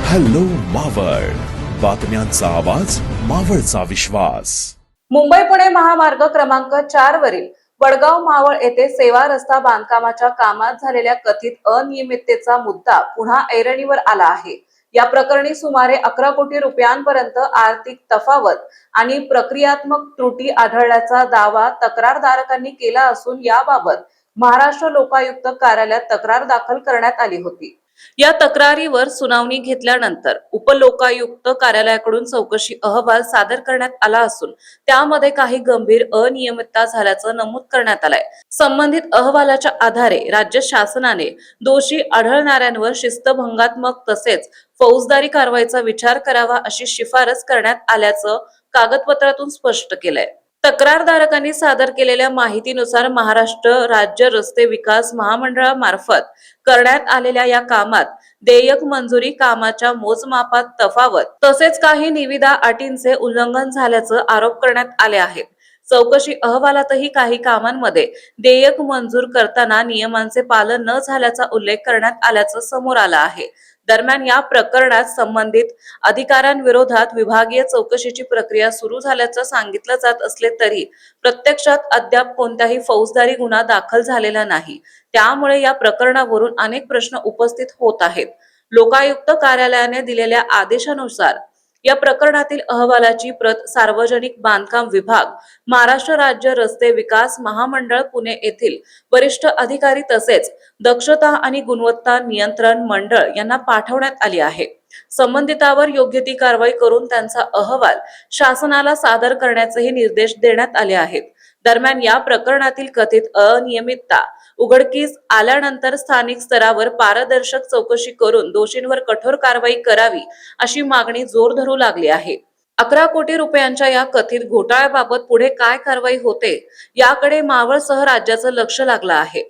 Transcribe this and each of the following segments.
Hello Maval, बातम्यांचा आवाज, मावळचा विश्वास. मुंबई पुणे महामार्ग क्रमांक 4 वरील वडगाव मावळ येथे सेवा रस्ता बांधकामाच्या कामात झालेल्या कथित अनियमिततेचा मुद्दा पुन्हा ऐरणीवर आला आहे. या प्रकरणी सुमारे 11 कोटी रुपयांपर्यंत आर्थिक तफावत आणि प्रक्रियात्मक त्रुटी आढळल्याचा दावा तक्रारदारकांनी केला असून याबाबत महाराष्ट्र लोकायुक्त कार्यालयात तक्रार दाखल करण्यात आली होती. या तक्रारीवर सुनावणी घेतल्यानंतर उपलोकायुक्त कार्यालयाकडून चौकशी अहवाल सादर करण्यात आला असून त्यामध्ये काही गंभीर अनियमितता झाल्याचं नमूद करण्यात आलंय. संबंधित अहवालाच्या आधारे राज्य शासनाने दोषी आढळणाऱ्यांवर शिस्तभंगात्मक तसेच फौजदारी कारवाईचा विचार करावा अशी शिफारस करण्यात आल्याचं कागदपत्रातून स्पष्ट केलंय. तक्रारदारकांनी सादर केलेल्या माहितीनुसार महाराष्ट्र राज्य रस्ते विकास महामंडळामार्फत करण्यात आलेल्या या कामात देयक मंजुरी कामाच्या मोजमापात तफावत तसेच काही निविदा अटींचे उल्लंघन झाल्याचं आरोप करण्यात आले आहेत. चौकशी अहवालातही काही कामांमध्ये देयक मंजूर करताना नियमांचे पालन न झाल्याचा उल्लेख करण्यात आल्याचं समोर आलं आहे. दरम्यान या प्रकरणात संबंधित अधिकाऱ्यांविरोधात विभागीय चौकशीची प्रक्रिया सुरू झाल्याचं सांगितलं जात असले तरी प्रत्यक्षात अद्याप कोणताही फौजदारी गुन्हा दाखल झालेला नाही. त्यामुळे या प्रकरणावरून अनेक प्रश्न उपस्थित होत आहेत. लोकायुक्त कार्यालयाने दिलेल्या आदेशानुसार या प्रकरणातील अहवालाची प्रत सार्वजनिक बांधकाम विभाग, महाराष्ट्र राज्य रस्ते विकास महामंडळ पुणे येथील वरिष्ठ अधिकारी तसेच दक्षता आणि गुणवत्ता नियंत्रण मंडळ यांना पाठवण्यात आली आहे. संबंधितावर योग्य ती कारवाई करून त्यांचा अहवाल शासनाला सादर करण्याचेही निर्देश देण्यात आले आहेत. दरम्यान या प्रकरणातील कथित अनियमितता उघडकीस आल्यानंतर स्थानिक स्तरावर पारदर्शक चौकशी करून दोषींवर कठोर कारवाई करावी अशी मागणी जोर धरू लागली आहे. 11 कोटी रुपयांच्या या कथित घोटाळ्याबाबत पुढे काय कारवाई होते याकडे मावळसह राज्याचं लक्ष लागलं आहे.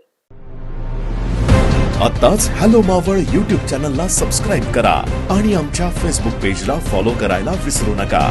आताच हॅलो मावळ YouTube चॅनलला सबस्क्राईब करा आणि आमच्या फेसबुक पेजला फॉलो करायला विसरू नका.